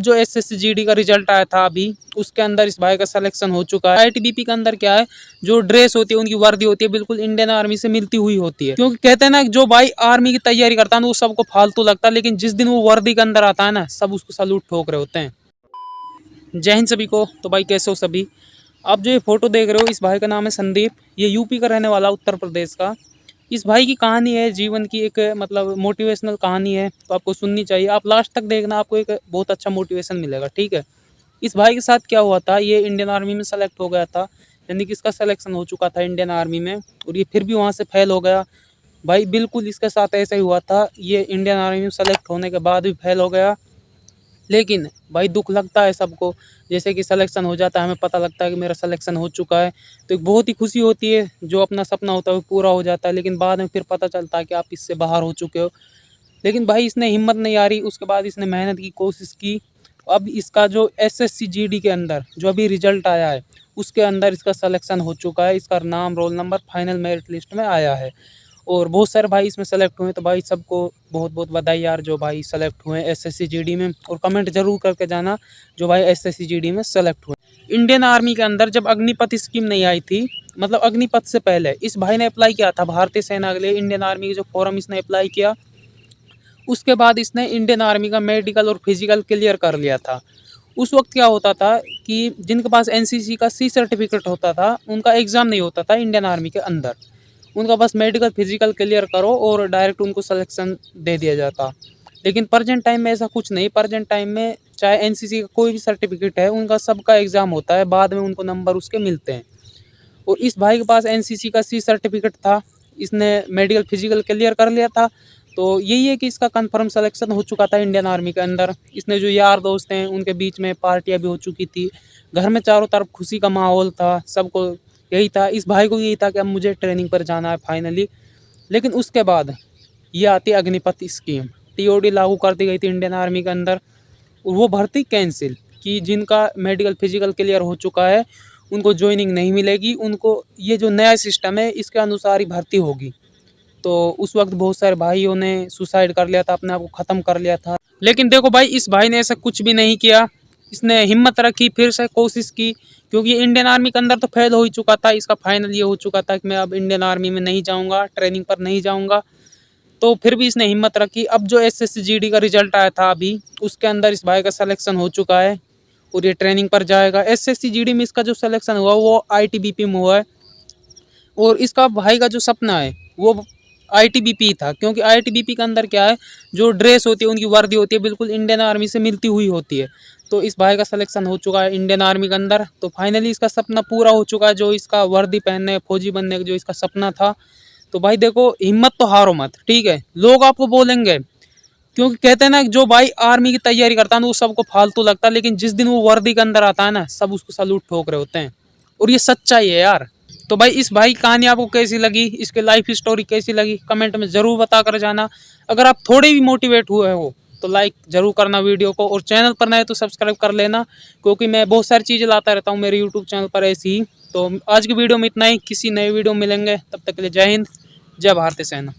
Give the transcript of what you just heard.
जो SSCGD का result आया था अभी, उसके अंदर इस भाई का सिलेक्शन हो चुका है। आईटीबीपी के अंदर क्या है, जो ड्रेस होती है, उनकी वर्दी होती है, बिल्कुल इंडियन आर्मी से मिलती हुई होती है। क्योंकि कहते हैं ना, जो भाई आर्मी की तैयारी करता है वो सबको फालतू लगता है, लेकिन जिस दिन वो वर्दी के अंदर आता है ना, सब उसको सैल्यूट ठोक रहे होते हैं। जय हिंद सभी को। तो भाई कैसे हो सभी। आप जो ये फोटो देख रहे हो, इस भाई का नाम है संदीप। ये यूपी का रहने वाला, उत्तर प्रदेश का। इस भाई की कहानी है जीवन की, एक मतलब मोटिवेशनल कहानी है, तो आपको सुननी चाहिए। आप लास्ट तक देखना, आपको एक बहुत अच्छा मोटिवेशन मिलेगा, ठीक है। इस भाई के साथ क्या हुआ था, ये इंडियन आर्मी में सेलेक्ट हो गया था, यानी कि इसका सिलेक्शन हो चुका था इंडियन आर्मी में, और ये फिर भी वहाँ से फेल हो गया। भाई बिल्कुल इसके साथ ऐसा ही हुआ था, ये इंडियन आर्मी में सेलेक्ट होने के बाद भी फेल हो गया। लेकिन भाई दुख लगता है सबको, जैसे कि सिलेक्शन हो जाता है, हमें पता लगता है कि मेरा सिलेक्शन हो चुका है, तो एक बहुत ही खुशी होती है, जो अपना सपना होता है वो पूरा हो जाता है। लेकिन बाद में फिर पता चलता है कि आप इससे बाहर हो चुके हो। लेकिन भाई इसने हिम्मत नहीं हारी, उसके बाद इसने मेहनत की, कोशिश की। अब इसका जो SSCGD के अंदर जो अभी रिजल्ट आया है, उसके अंदर इसका सिलेक्शन हो चुका है। इसका नाम, roll number final merit list में आया है, और बहुत सारे भाई इसमें सेलेक्ट हुए। तो भाई सबको बहुत बहुत बधाई यार, जो भाई सेलेक्ट हुए SSCGD में। और कमेंट जरूर करके जाना जो भाई SSCGD में सेलेक्ट हुए। इंडियन आर्मी के अंदर जब अग्निपथ स्कीम नहीं आई थी, मतलब अग्निपथ से पहले इस भाई ने अप्लाई किया था भारतीय सेना के लिए। इंडियन आर्मी के जो फॉर्म इसने अप्लाई किया, उसके बाद इसने इंडियन आर्मी का मेडिकल और फिजिकल क्लियर कर लिया था। उस वक्त क्या होता था कि जिनके पास NCC का C सर्टिफिकेट होता था, उनका एग्ज़ाम नहीं होता था इंडियन आर्मी के अंदर। उनका बस मेडिकल फिजिकल क्लियर करो और डायरेक्ट उनको सिलेक्शन दे दिया जाता। लेकिन प्रेजेंट टाइम में ऐसा कुछ नहीं। प्रेजेंट टाइम में चाहे NCC का कोई भी सर्टिफिकेट है, उनका सबका एग्ज़ाम होता है, बाद में उनको नंबर उसके मिलते हैं। और इस भाई के पास NCC का C सर्टिफिकेट था, इसने मेडिकल फिजिकल क्लियर कर लिया था। तो यही है कि इसका कंफर्म सिलेक्शन हो चुका था इंडियन आर्मी के अंदर। इसने जो यार दोस्त हैं, उनके बीच में पार्टियां भी हो चुकी थी, घर में चारों तरफ खुशी का माहौल था, सबको यही था। इस भाई को यही था कि अब मुझे ट्रेनिंग पर जाना है फाइनली। लेकिन उसके बाद ये आती अग्निपथ स्कीम, TOD लागू कर दी गई थी इंडियन आर्मी के अंदर। वो भर्ती कैंसिल कि जिनका मेडिकल फिजिकल क्लियर हो चुका है, उनको ज्वाइनिंग नहीं मिलेगी। उनको ये जो नया सिस्टम है, इसके अनुसार ही भर्ती होगी। तो उस वक्त बहुत सारे भाइयों ने सुसाइड कर लिया था, अपने आप को ख़त्म कर लिया था। लेकिन देखो भाई, इस भाई ने ऐसा कुछ भी नहीं किया। इसने हिम्मत रखी, फिर से कोशिश की, क्योंकि इंडियन आर्मी के अंदर तो फेल हो ही चुका था। इसका फाइनल ये हो चुका था कि मैं अब इंडियन आर्मी में नहीं जाऊंगा, ट्रेनिंग पर नहीं जाऊंगा। तो फिर भी इसने हिम्मत रखी। अब जो SSCGD का रिजल्ट आया था अभी, उसके अंदर इस भाई का सिलेक्शन हो चुका है और ये ट्रेनिंग पर जाएगा। SSCGD में इसका जो सिलेक्शन हुआ वो ITBP में हुआ है, और इसका भाई का जो सपना है वो ITBP था। क्योंकि ITBP के अंदर क्या है, जो ड्रेस होती है, उनकी वर्दी होती है, बिल्कुल इंडियन आर्मी से मिलती हुई होती है। तो इस भाई का सिलेक्शन हो चुका है इंडियन आर्मी के अंदर। तो फाइनली इसका सपना पूरा हो चुका है, जो इसका वर्दी पहनने, फौजी बनने का जो इसका सपना था। तो भाई देखो, हिम्मत तो हारो मत, ठीक है। लोग आपको बोलेंगे, क्योंकि कहते हैं ना, जो भाई आर्मी की तैयारी करता है वो सबको फालतू लगता है, लेकिन जिस दिन वो वर्दी के अंदर आता है ना, सब उसको सैल्यूट ठोक रहे होते हैं। और ये सच्चाई है यार। तो भाई इस भाई की कहानी आपको कैसी लगी, इसके लाइफ स्टोरी कैसी लगी, कमेंट में ज़रूर बता कर जाना। अगर आप थोड़े भी मोटिवेट हुए हो तो लाइक ज़रूर करना वीडियो को, और चैनल पर नए तो सब्सक्राइब कर लेना, क्योंकि मैं बहुत सारी चीज़ें लाता रहता हूँ मेरे यूट्यूब चैनल पर ऐसी ही। तो आज की वीडियो में इतना ही, किसी नए वीडियो में मिलेंगे, तब तक के लिए जय हिंद, जय भारतीय सेना।